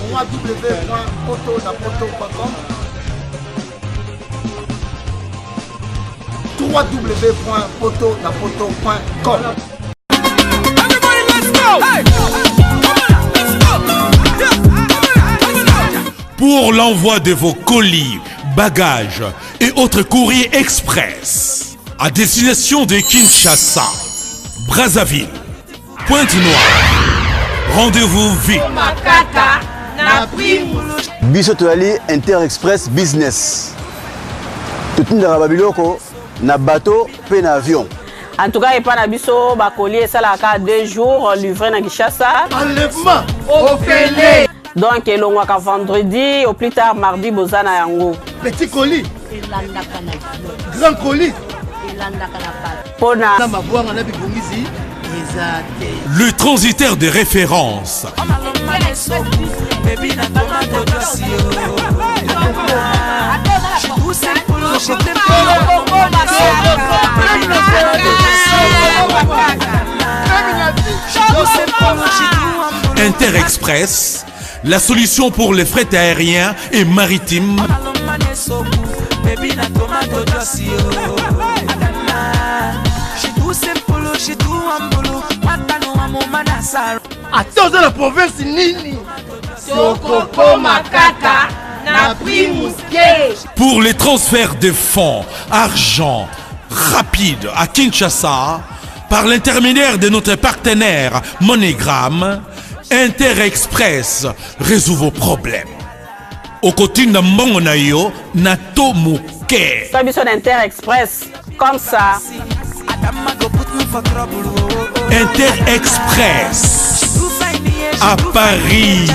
www.potonapoto.com www.potonapoto.com. Everybody, let's go! Hey! Pour l'envoi de vos colis, bagages et autres courriers express à destination de Kinshasa, Brazzaville, Pointe-Noire, rendez-vous vite. Biso toali Inter-Express Business. Tout le monde biloko na bateau pe na avion. En tout cas, il n'y a pas de bakolier, ça la 2 jours livré à Kinshasa. Enlèvement au Félé. Donc, il y a vendredi, au plus tard mardi, Bozana Yango. Petit colis. Grand colis. Le transitaire de référence. Inter-Express, la solution pour les frais aériens et maritimes. Attends, la province Nini. Pour les transferts de fonds, argent rapide à Kinshasa, par l'intermédiaire de notre partenaire MoneyGram, Inter-Express résout vos problèmes. Au côté de Mbongonayo, Nato Mouké. Service d'Inter-Express, comme ça. Inter-Express à Paris.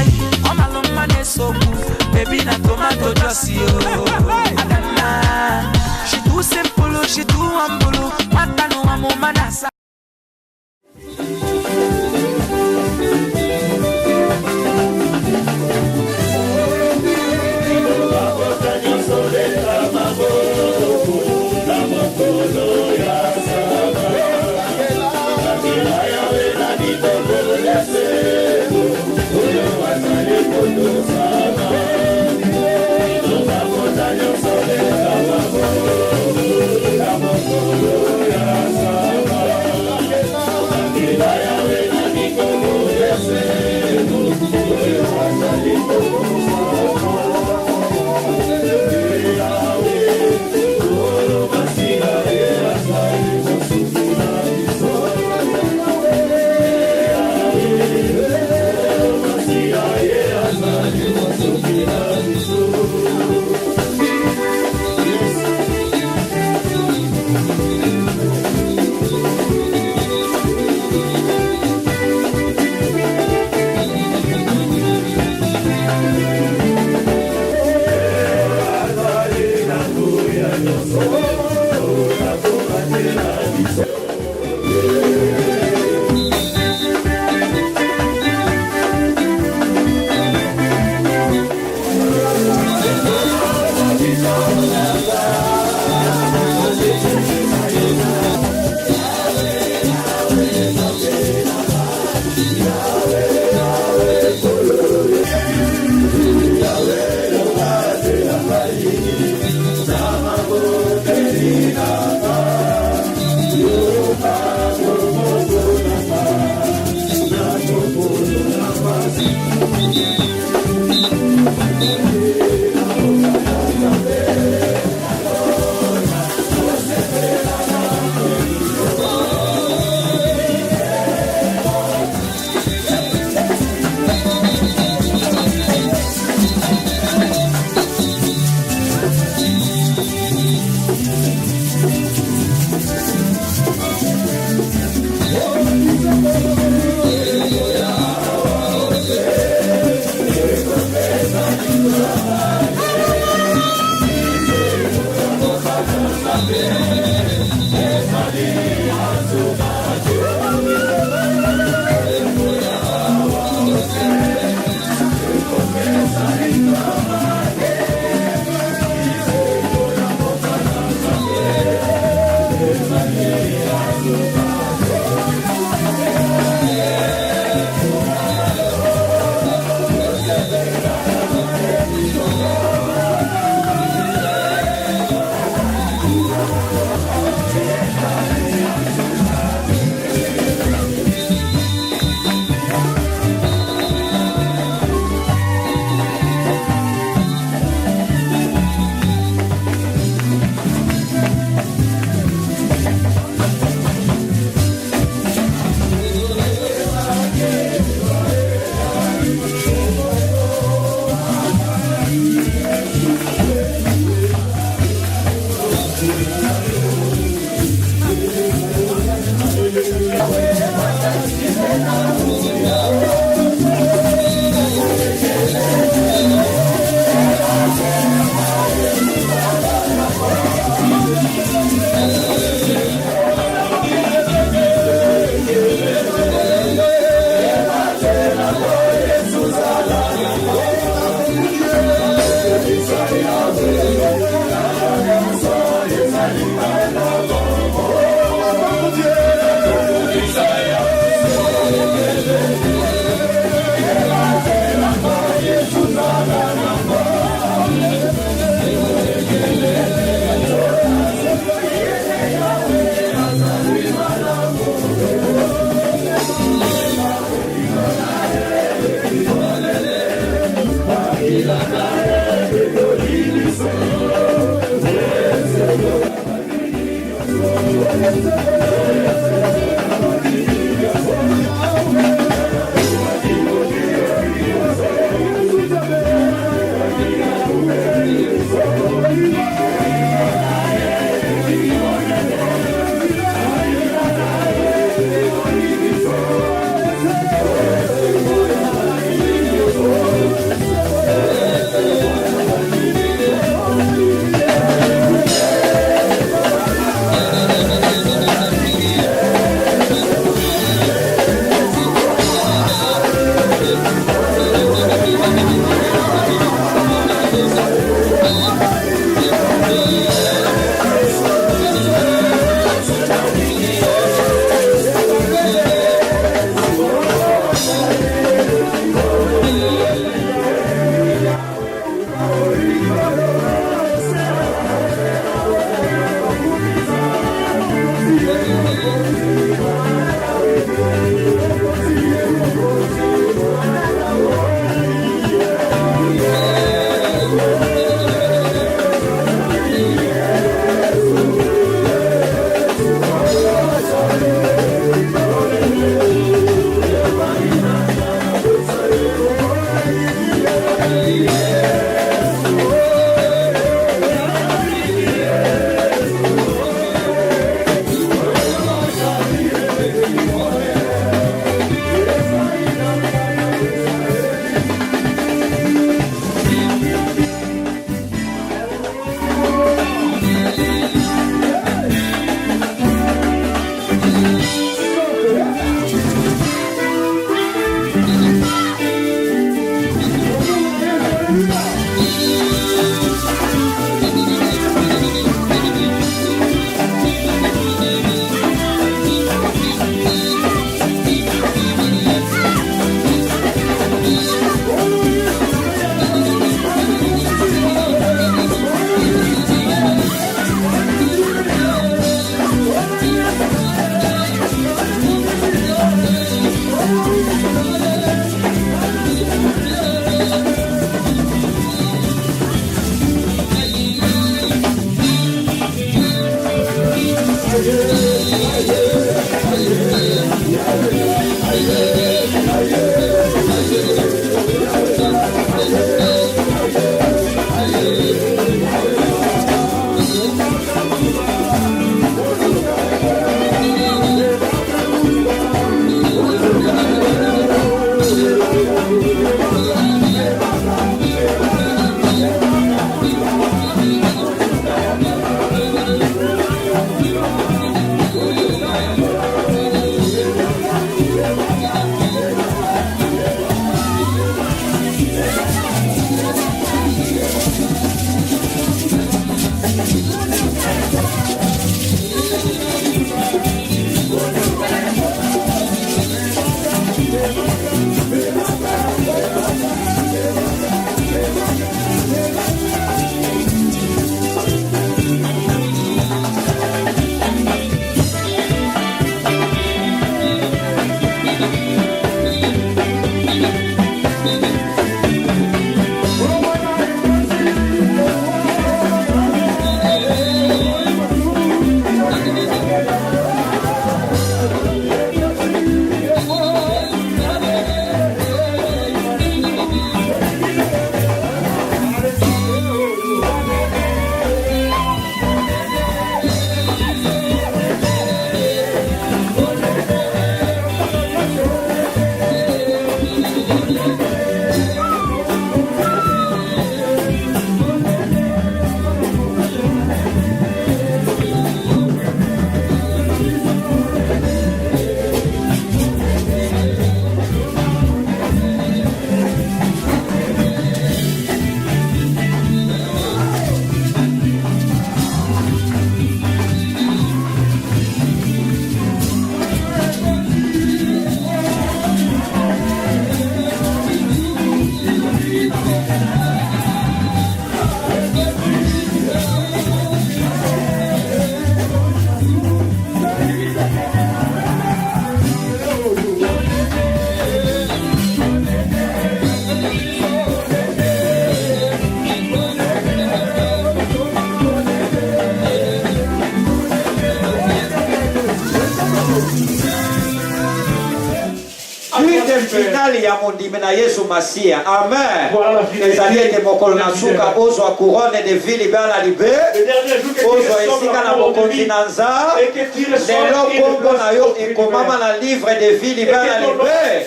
bondime na Yesu Masia. Amen. Voilà la finalité. Ezali ete mokolo na suka ozwa couronne de vie libala libe. Le dernier jour que tu Ozwa ressembles esika à na la couronne de bokonzi vie na nza. et que tu ressembles Lelo à une kombo na place yo au ekomama na livre de vie libala libe.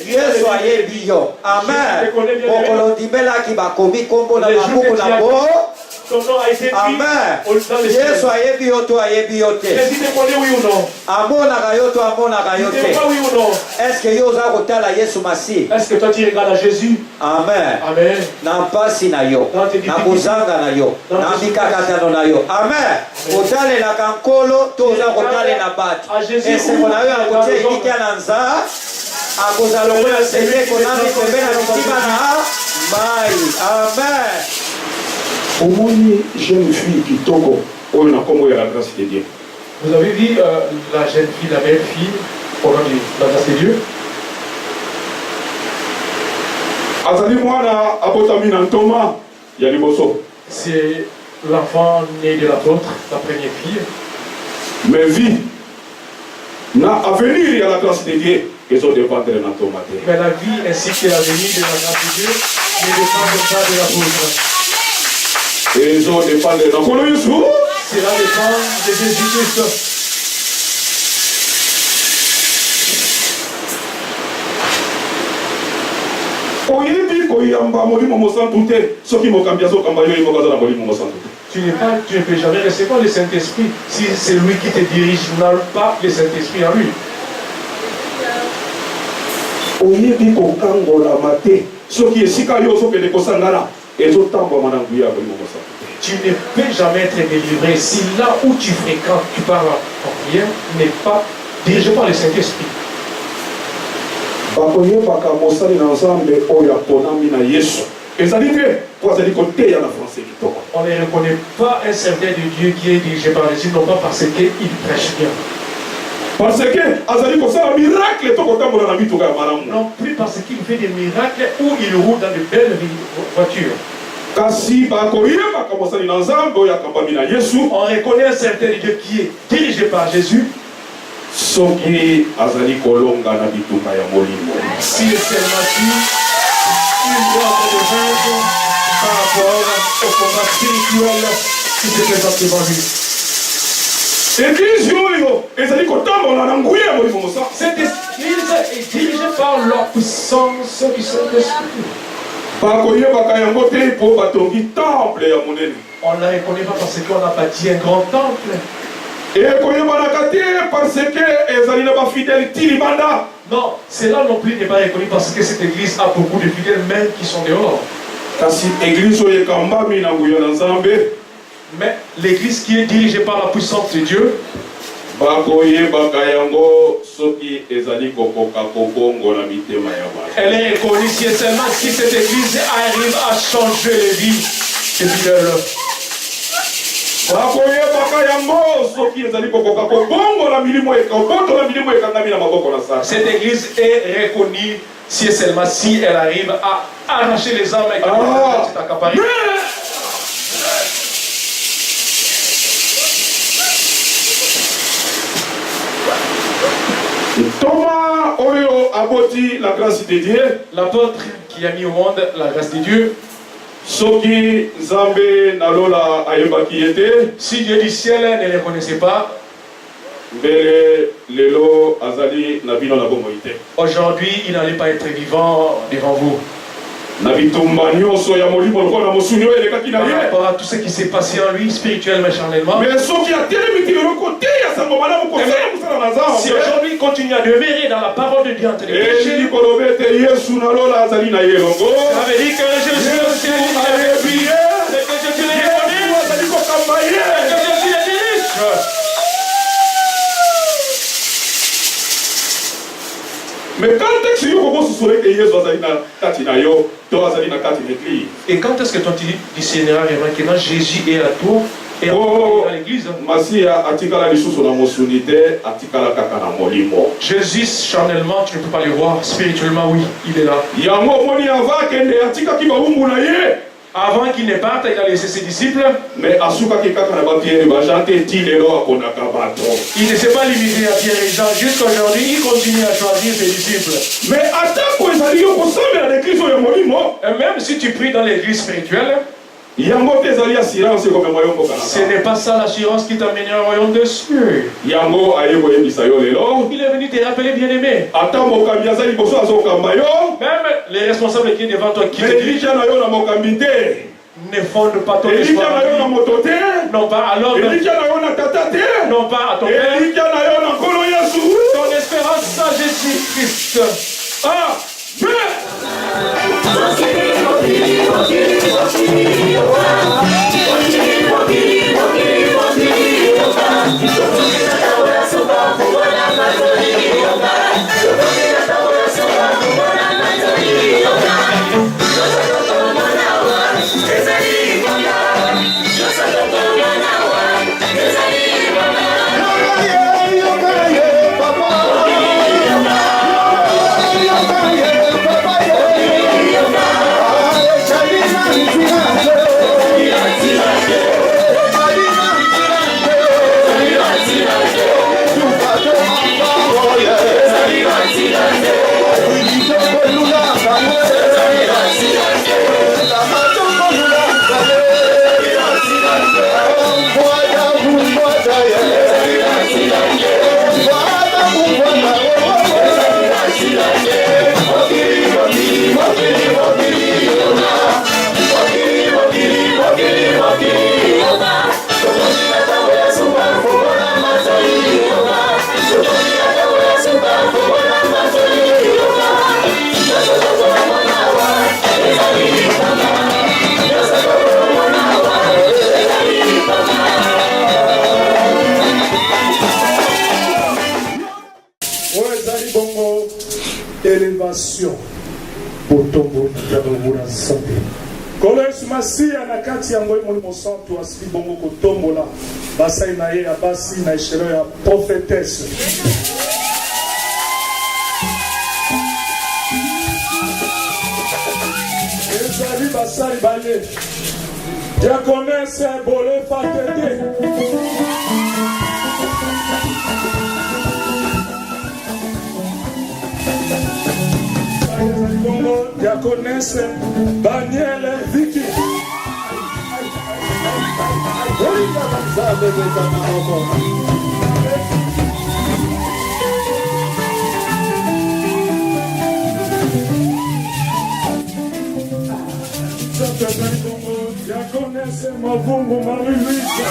Yesu ayebi yo. Amen. Mokolo ndimelaki bakomi kombo na mabuku na bo. Ton nom a été écrit Amen. dans les cieux. Yesu ayebi yo to ayebi yo te. Mais si tu connais oui ou non? Amonaka yo to amonaka yo Tu sais te. pas oui ou non? Est-ce que yo oza kotala Yesu Masi? Est-ce que toi tu regardes à Jésus? Amen. Amen. Na mpasi na yo, na kozanga na yo, na mikakatano na yo. Amen. Otalelaka nkolo to oza kotalela bato. Esengo na yo ya kotia elikya na nza. Akozala lokola sete konami pembe na mitima na mai. Amen. Omoni jeune fille kitoko oyo na kombo ya la grâce de Dieu. Vous avez vu la jeune fille, la belle fille, au nom de la grâce de Dieu? Azali mwana abotami na ntoma ya liboso. C'est l'enfant né de l'apôtre, la première fille. Mais vie na avenir ya la grâce de Dieu ezo dépendre na ntoma te. Mais la vie ainsi que l'avenir de la grâce de Dieu ne dépendent pas de l'apôtre. Ezo dépendre na nkolo Yesu. Cela dépend de Jésus-Christ. Oyebi koyamba molimo mosantu te soki mokambi azokamba yo yeboka aza na molimo mosantu te. Tu ne peux jamais recevoir le Saint-Esprit si c'est lui qui te dirige, n'a pas le Saint-Esprit en lui. Oyebi kokangolama te soki esika yo ozokende kosangana ezotambwama na nguya ya molimo mosantu te. Tu ne peux jamais être délivré si là où tu fréquentes, tu parles en prière, n'est pas dirigé par le Saint-Esprit. bakoyebaka mosali na nzambe oyo aponami na Yesu ezali te po azali koteya na français kitoko. On ne reconnaît pas un serviteur de Dieu qui est dirigé par Jésus, non pas parce qu'il prêche bien. Parce que azali kosala miracle to kotambola na mituka ya malamu. Non plus parce qu'il fait des miracles ou il roule dans de belles voitures. Kasi bakoyebaka mosali na nzambe oyo akambami na Yesu. On reconnaît un serviteur de Dieu qui est dirigé par Jésus. Soki azali kolonga na bituka ya molimo. Si le seulement il doit de vaincre par rapport au combat spirituel qui se présente devant lui. Église oyo ezali kotambola na nguya ya molimo mosantu. Cette église est dirigée par la puissance du Saint-Esprit. Bakoyebaka yango te po batongi temple ya monene. On ne la reconnaît pas parce qu'on a bâti un grand temple. Et koyebanaka te parce que ezali na bafidèle ti libanda. Non, cela non plus n'est pas reconnu parce que cette église a beaucoup de fidèles même qui sont dehors. Kasi église oyo ekambami na nguya na Nzambe. Mais l'église qui est dirigée par la puissance de Dieu, bakoyebaka yango soki ezali kokoka kobongola mitema ya bato. elle est reconnue si et seulement si cette église arrive à changer les vies des fidèles. bakoyebaka yango soki ezali kokoka kobongola milimo ekobotola milimo ekangami na maboko na Satana. Cette église est reconnue si et seulement si elle arrive à arracher les âmes et à accaparer. Thomas oyo aboti la grâce de Dieu. L'apôtre qui a mis au monde la grâce de Dieu. Soki Nzambe nalola ayebaki ete. Si Dieu du ciel ne le connaissait pas, mbele lelo azali na bino na bomoi te. Aujourd'hui il n'allait pas être vivant devant vous. Na bitumba nyonso ya molimo lokola mosuni oyo elekaki na Par ye. rapport à tout ce qui s'est passé en lui, spirituellement et charnellement. Mais soki atelemi ti lelo kote ya sango malamu kosala mosala na Nzambe. Si aujourd'hui il continue à demeurer dans la parole de Dieu en train de prêcher, elingi koloba ete Yesu nalola azali na ye longo. ça veut dire que Jésus est au ciel, ayebi ye. c'est que Jésus le reconnaît, Yesu azali kokamba que ye. Jésus le dirige. Mais quand est-ce que yo kokosusola ete Yesu azali na kati na yo to azali na kati na église? Et quand est-ce que toi tu discerneras vraiment que quand Jésus est à toi et Oh, à l'église, Masia atikala lisusu na mosuni te, atikala kaka na molimo. Jésus charnellement tu ne peux pas le voir, spirituellement oui, il est là. Yango moni ava kende atikaki bawumbu na ye. Avant qu'il ne parte, il a laissé ses disciples. Mais asuka kikaka na ba Pierre ba jante ti lelo akonaka bato. Il ne s'est pas limité à Pierre et Jean. Jusqu'aujourd'hui, il continue à choisir ses disciples. Mais atako ezali yo kosambela na Kristo ya molimo. Et même si tu pries dans l'église spirituelle, yango te ezali assurance ko mema yo mbokana. ce n'est pas ça l'assurance qui t'a mené au royaume des cieux. Yango aye koyebisa yo lelo. Il est venu te rappeler, bien-aimé. Ata mokambi azali liboso azokamba yo. Même les responsables qui sont devant toi, qui te dirigent, Elija na yo na mokambi te. ne fondent pas ton Elija espoir. na yo na moto te. Non pas à l'homme, Elija na yo na tata te. non pas à ton père. Elija na yo na nkolo Yesu. Ton espérance à Jésus-Christ. Ah, élévation pour tomber dans la santé. Kolesi masia na kati yango molimo santo asili bongo kotombola basai na ye ya basi na eshelo ya prophétesse. Ezali basali baye diaconesse Bole Fatete. Diaconesse Daniel Vicky. Diaconesse Mavungu Marie-Louise.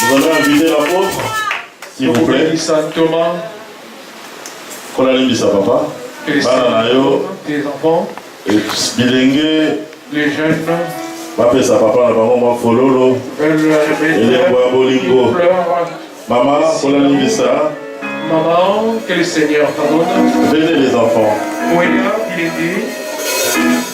Nous allons inviter l'apôtre, s'il vous plaît. Saint Thomas, Qu'on a mis sa papa. tes enfants, Et bilingue. les jeunes, Papa sa papa na bango fololo. veulent bolingo. Maman, qu'on a mis ça. Maman, que le Seigneur pardonne. Venez les enfants. Oui, il est dit.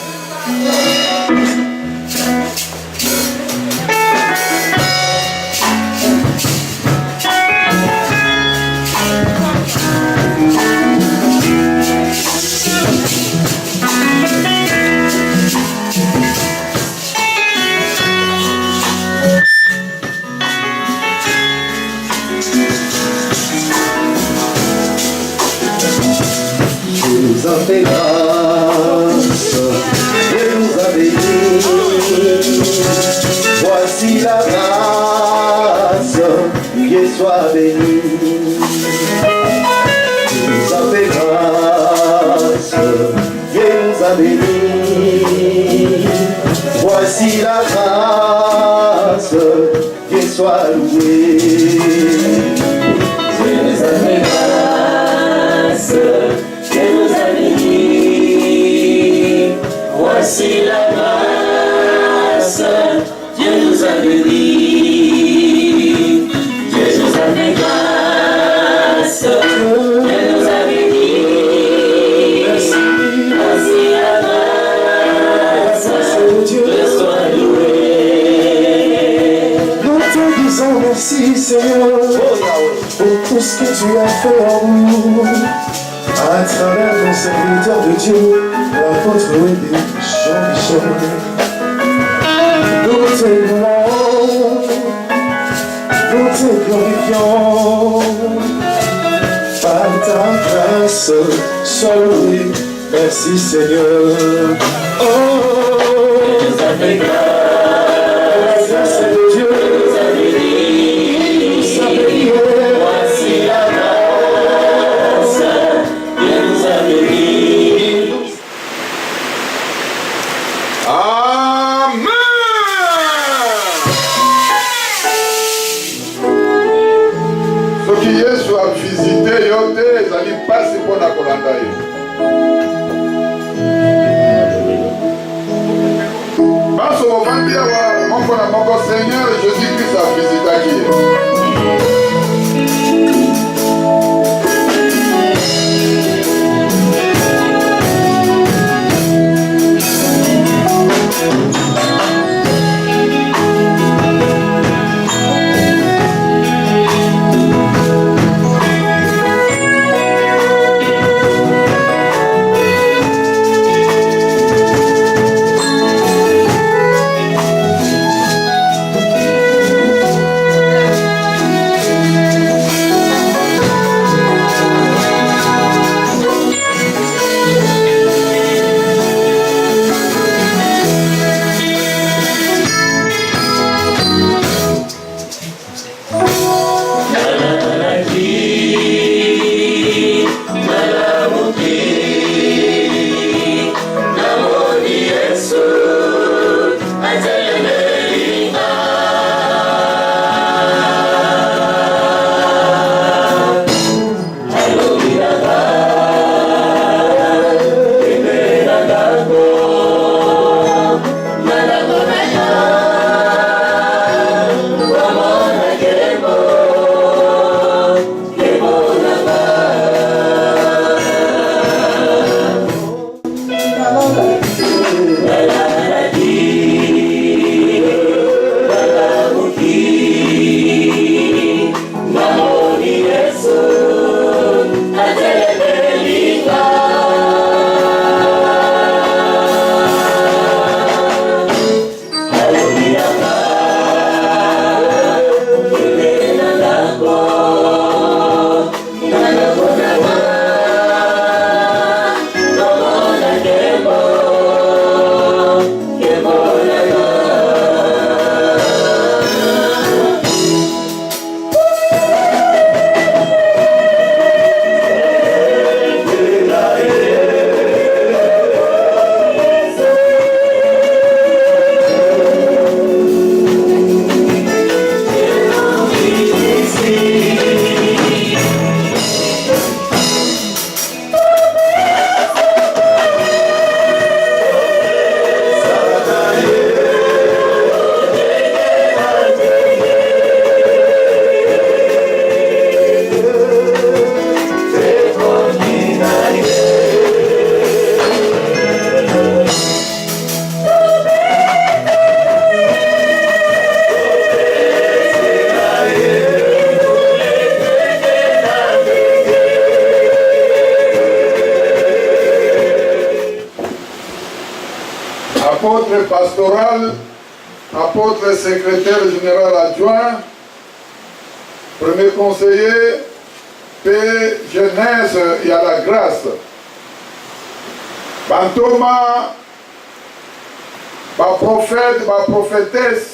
béni. Voici la grâce, Dieu soit béni. Dieu nous a fait grâce, Dieu nous a béni. Voici la grâce, Dieu soit loué. Dieu nous a fait grâce, Dieu nous a béni. Voici la grâce, Dieu nous a béni. Dieu nous a fait grâce, Dieu nous a béni. Voici la grâce, Dieu soit loué. Nous te disons merci Seigneur pour tout ce que tu as fait en nous. À travers ton serviteur de Dieu, l'apôtre Wédé Jean-Michel. Nous te louons, nous te glorifions. Par ta grâce, sois loué. Merci Seigneur. Oh, Dieu nous a fait grâce. La grâce de Dieu nous a bénis. Voici la grâce, Dieu nous a bénis. Amen. Ce qui est soit visité, yote, ezali pasi pona kolanda yo. Baso mobandi awa moko na moko Seigneur Jésus-Christ a visitaki ye. apôtre pastoral, apôtre secrétaire général adjoint, premier conseiller, paix, jeunesse et à la grâce. Bantoma, ma prophète, ma prophétesse,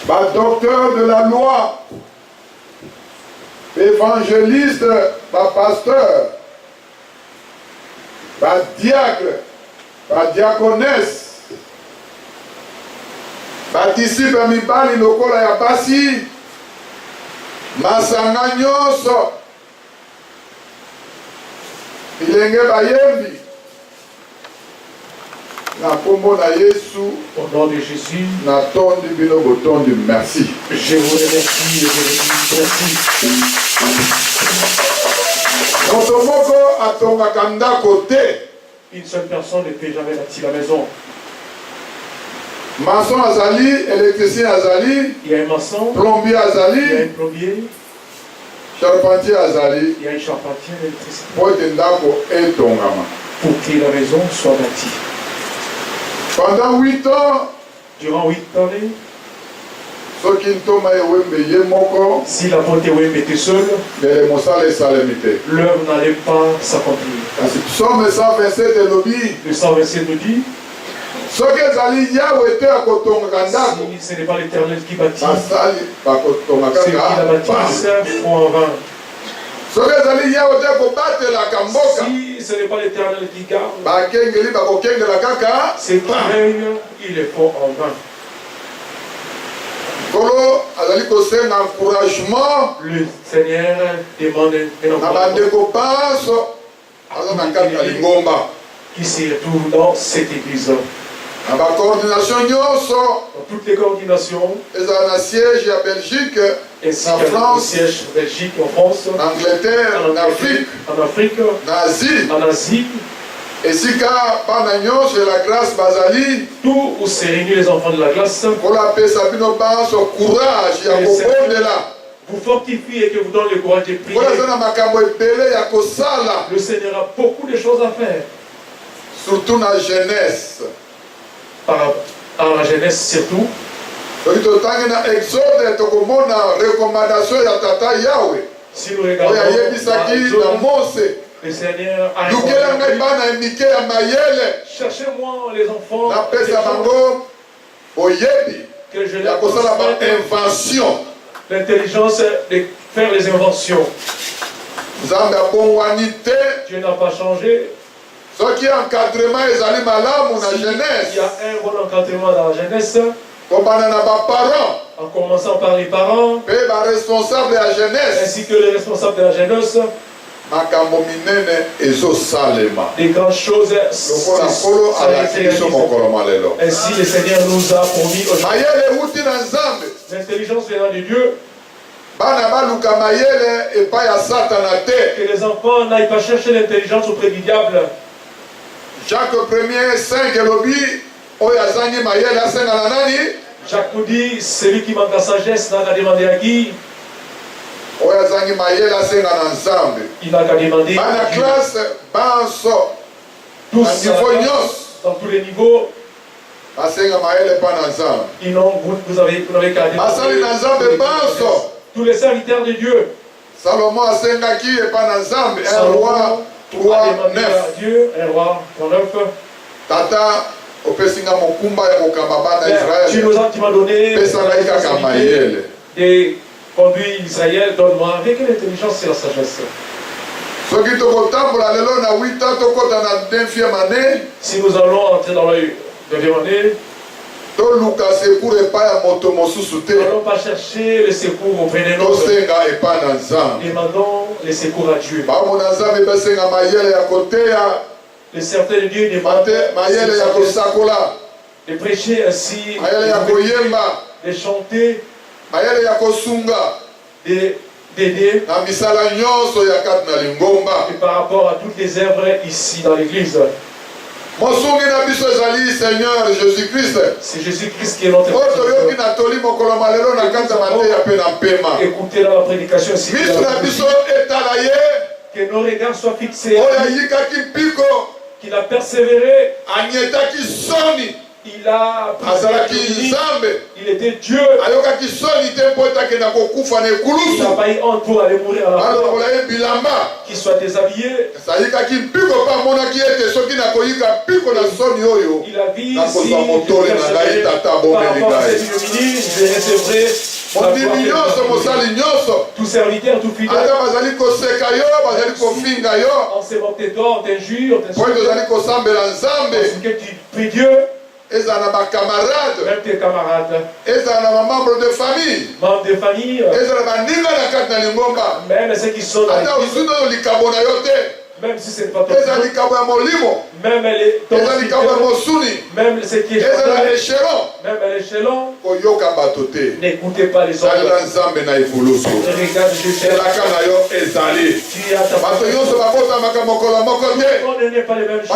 ma docteur de la loi, évangéliste, ma pasteur, ma diacre, ma diaconesse, ma disciple mibali lokola ya basi, masanga nyonso, bilenge bayembi, na kombo na Yesu, au nom de Jésus, na tondi bino botondi merci. Je vous remercie et je vous dis merci. Moto moko atongaka ndako te. Une seule personne ne peut jamais bâtir la maison. Maçon azali, électricien azali, il y a un maçon, plombier azali, il y a un plombier, charpentier azali, il y a un charpentier, un électricien. Pour que la maison soit bâtie. Pendant 8 ans, durant 8 années, si la porte était seule, l'œuvre n'allait pas s'accomplir. Psaume 127 de lobby. Le 127 nous dit, si ce n'est pas l'Éternel qui bâtit, ceux qui la bâtissent font en vain. Si ce n'est pas l'Éternel qui garde, ceux qui règnent, ils le font en vain. Le Seigneur demande un encouragement qui se retrouve dans cette église. Dans toutes les coordinations, siège à Belgique, en France, siège Belgique, en France, en Angleterre, en Afrique, en Asie, et si car c'est la grâce basali, tout où se réunissent les enfants de la grâce, pour la paix, ça nous passe au courage, il y a beaucoup de là. Vous fortifie et que vous donne le courage de prier. Le Seigneur a beaucoup de choses à faire. Surtout dans la jeunesse. Par la jeunesse surtout. Si nous regardons le Seigneur a cherchez-moi les enfants que je leur invention. L'intelligence de faire les inventions. Dieu n'a pas changé. Il y a un bon encadrement dans la jeunesse, en commençant par les parents, ainsi que les responsables de la jeunesse, des grandes choses ainsi le Seigneur nous a promis aujourd'hui. L'intelligence venant de Dieu, que les enfants n'aillent pas chercher l'intelligence auprès du diable. Jacques 1er 5 Jacques nous dit, celui qui manque la sagesse n'a qu'à demander à qui? Il n'a qu'à demander à Dieu. Tous dans tous les niveaux, vous n'avez qu'à demander. Tous les serviteurs de Dieu. Salomon a demandé un roi 3:9. Dieu, un roi 3:9. Tata, tu m'as donné de conduire Israël, donne-moi avec l'intelligence et la sagesse. Si nous allons entrer dans la 9e année, nous n'allons pas chercher le secours auprès de nous. Demandons le secours à Dieu. Le certain Dieu demande de prêcher ainsi, de chanter, d'aider. Et par rapport à toutes les œuvres ici dans l'église. C'est Jésus-Christ qui est notre écoutez dans la prédication ici. Que nos regards soient fixés. Qu'il a persévéré. Il a il était Dieu. Il n'a pas eu honte pour aller mourir à la croix. Qu'il soit déshabillé. Il a vu ici par rapport à cette ignominie, je recevrai tout serviteur, tout fidèle. On s'est moqué de toi, on t'injure, on t'insulte. Parce que tu pries Dieu. Même tes camarades. Membres de famille. Même ceux qui sont dans même si ce n'est pas ton même même ce qui est même à l'échelon, n'écoutez pas les autres. Regarde Jésus. Tu as ta on n'est pas les mêmes choses.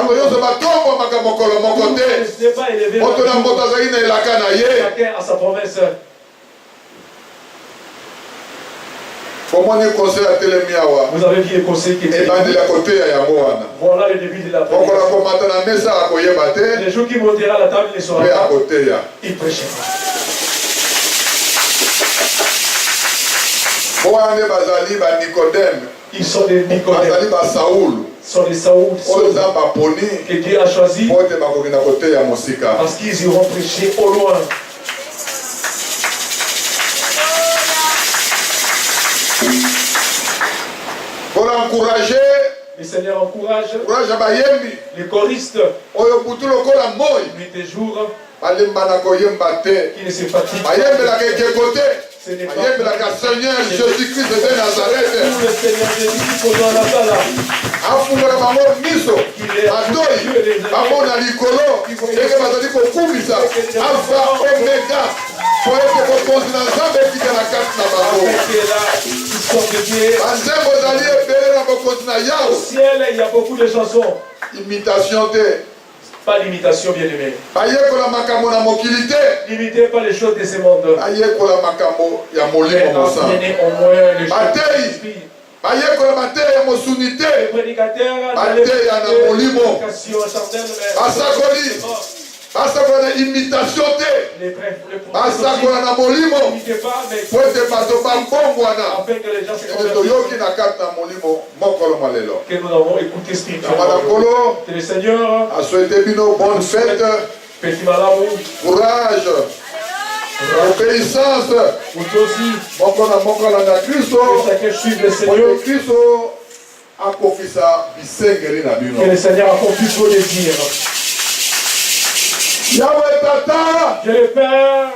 n'est pas élevé. Chacun a sa promesse. Vous avez vu le conseil qui était voilà le début de la prière. Les jours qui montera à la table, il ne sera pas. Il prêchera. Ils sont des Nicodèmes. Ils sont des Saoul que Dieu a choisi parce qu'ils iront prêcher au loin. Pour encourager, le Seigneur encourage les choristes nuit et jour qui ne se fatiguent. Ce n'est pas Seigneur Jésus-Christ de Nazareth. Le Seigneur Jésus-Christ posant la balle. Au ciel, il y a beaucoup de chansons. Imitation. Pas l'imitation, bien aimé. N'imitez pas les choses de ce monde. Mais apprenez au moins les choses de l'esprit. Les prédicateurs imitation que nous avons écouté spirituellement. Que le Seigneur a souhaité une bonne fête, courage, obéissance. Que le Seigneur accomplisse vos désirs. Yahweh Tata, Dieu le Père.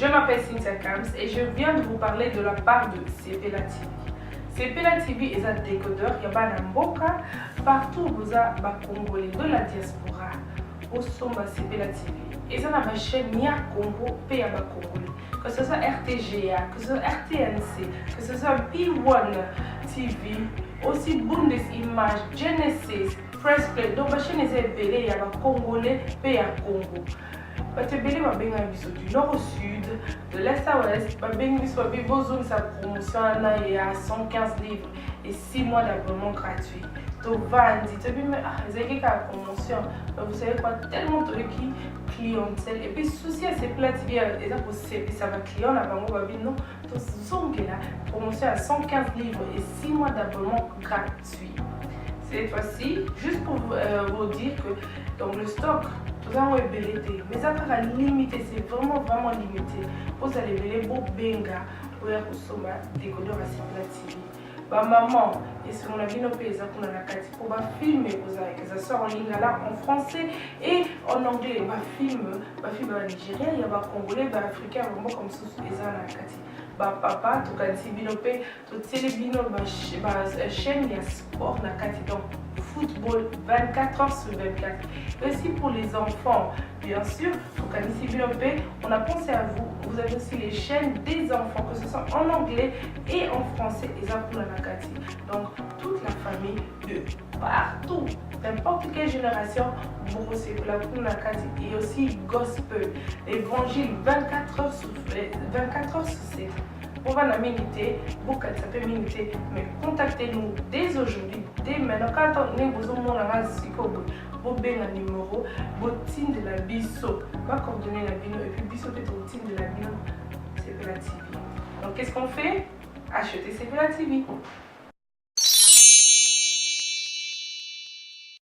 Je m'appelle Cynthia Kams et je viens de vous parler de la part de Sepela TV. Sepela TV est un décodeur qui a Mboka partout où vous avez Congolais de la diaspora. Au sommet Sepela TV. Et ça n'a pas chaîne ni à Congo, pays à Congolais. Que ce soit RTGA, que ce soit RTNC, que ce soit P1 TV, aussi Bundesimage, Genesis, Press Play. Donc la chaîne est appelée, il y a Congolais, pays à Congo. Batebele babenga biso du nord au sud, de l'est à l'ouest, babenga biso babozone sa promotion à 115 livres et 6 mois d'abonnement gratuit. Donc vandi, tu dis mais c'est la promotion, vous savez quoi, tellement de clientèle et puis souci à ces plats TV et ça pour ça va client là bango babi non, donc zonge la promotion à 115 livres et 6 mois d'abonnement gratuit. Cette fois-ci, juste pour vous dire que dans le stock nous avons ébélité, mais ça sera limité, c'est vraiment limité. Vous allez les beaux benga pour un décodeur à Sepela TV. ba maman et sur la bino pe za kuna na kati pour ba filmer ça sort en lingala en français et en anglais ba film ba Nigeria ya ba congolais ba africain comme ça eza na kati ba papa to kanisi bino pe to tele bino ba chaîne ya sport na kati donc football 24 heures sur 24. Et aussi pour les enfants, bien sûr, on a pensé à vous. Vous avez aussi les chaînes des enfants, que ce soit en anglais et en français, et ça pour la Nakati. Donc, toute la famille de partout, n'importe quelle génération, vous aussi pour la Nakati. Et aussi gospel, évangile 24 heures sur 7. On va la miniter, beaucoup ça peut miniter, mais contactez-nous dès aujourd'hui, dès maintenant. Quand on est besoin de vous avez un numéro, vous team de la biso, va coordonner la bino et puis biso peut être au team de la bino, c'est la TV. Donc qu'est-ce qu'on fait? Acheter c'est la TV.